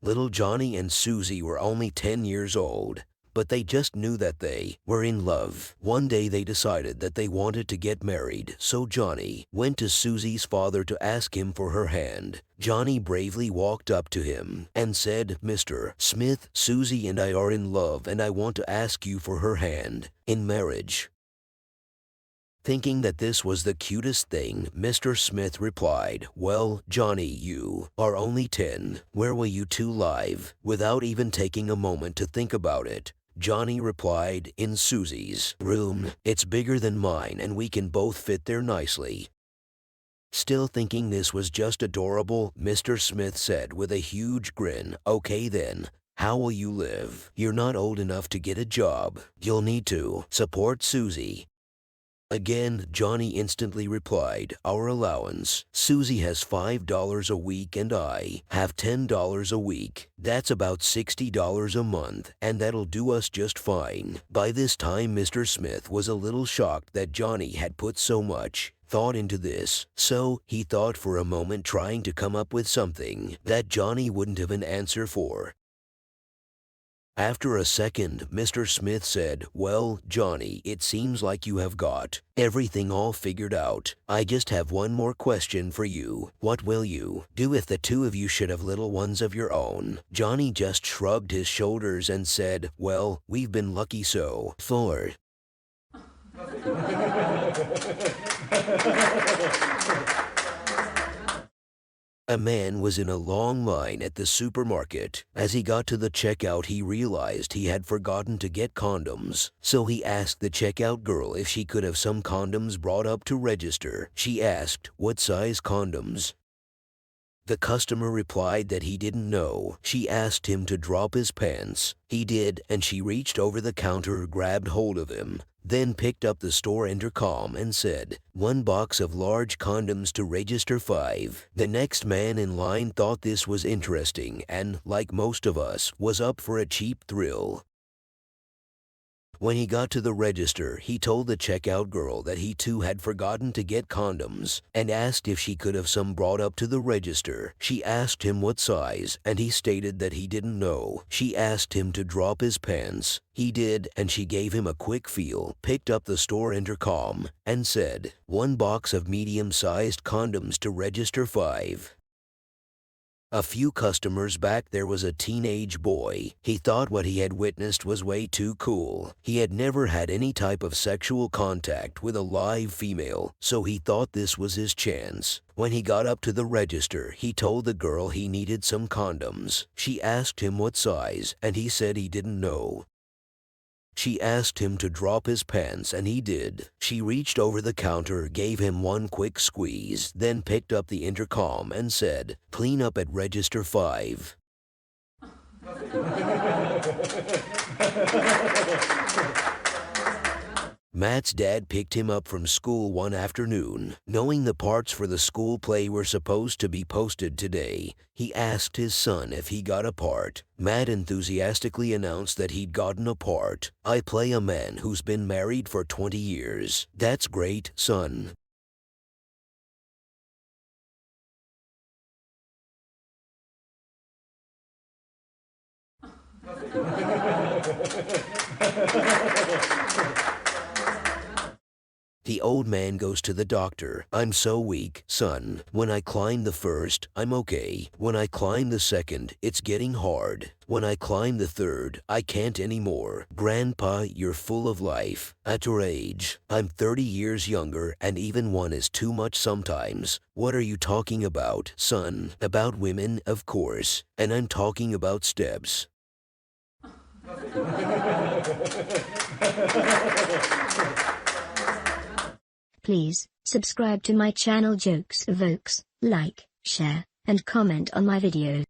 Little Johnny and Susie were only 10 years old, but they just knew that they were in love. One day they decided that they wanted to get married, so Johnny went to Susie's father to ask him for her hand. Johnny bravely walked up to him and said, "Mr. Smith, Susie and I are in love and I want to ask you for her hand in marriage." Thinking that this was the cutest thing, Mr. Smith replied, "Well, Johnny, you are only 10. Where will you two live?" Without even taking a moment to think about it, Johnny replied, "In Susie's room. It's bigger than mine and we can both fit there nicely." Still thinking this was just adorable, Mr. Smith said with a huge grin, "Okay then. How will you live? You're not old enough to get a job. You'll need to support Susie." Again, Johnny instantly replied, "Our allowance. Susie has $5 a week and I have $10 a week. That's about $60 a month, and that'll do us just fine." By this time, Mr. Smith was a little shocked that Johnny had put so much thought into this, so he thought for a moment, trying to come up with something that Johnny wouldn't have an answer for. After a second, Mr. Smith said, "Well, Johnny, it seems like you have got everything all figured out. I just have one more question for you. What will you do if the two of you should have little ones of your own?" Johnny just shrugged his shoulders and said, "Well, we've been lucky so far." A man was in a long line at the supermarket. As he got to the checkout, he realized he had forgotten to get condoms. So he asked the checkout girl if she could have some condoms brought up to register. She asked, "What size condoms?" The customer replied that he didn't know. She asked him to drop his pants. He did, and she reached over the counter, grabbed hold of him, then picked up the store intercom and said, "1 box of large condoms to register 5. The next man in line thought this was interesting and, like most of us, was up for a cheap thrill. When he got to the register, he told the checkout girl that he too had forgotten to get condoms and asked if she could have some brought up to the register. She asked him what size, and he stated that he didn't know. She asked him to drop his pants. He did, and she gave him a quick feel, picked up the store intercom, and said, "1 box of medium-sized condoms to register 5. A few customers back there was a teenage boy. He thought what he had witnessed was way too cool. He had never had any type of sexual contact with a live female, so he thought this was his chance. When he got up to the register, he told the girl he needed some condoms. She asked him what size, and he said he didn't know. She asked him to drop his pants, and he did. She reached over the counter, gave him one quick squeeze, then picked up the intercom and said, "Clean up at register 5. Matt's dad picked him up from school one afternoon. Knowing the parts for the school play were supposed to be posted today, he asked his son if he got a part. Matt enthusiastically announced that he'd gotten a part. "I play a man who's been married for 20 years. That's great, son." The old man goes to the doctor. "I'm so weak, son. When I climb the first, I'm okay. When I climb the second, it's getting hard. When I climb the third, I can't anymore." "Grandpa, you're full of life. At your age, I'm 30 years younger, and even one is too much sometimes." "What are you talking about, son?" "About women, of course. And I'm talking about steps." Please, subscribe to my channel Jokes Evokes, like, share, and comment on my videos.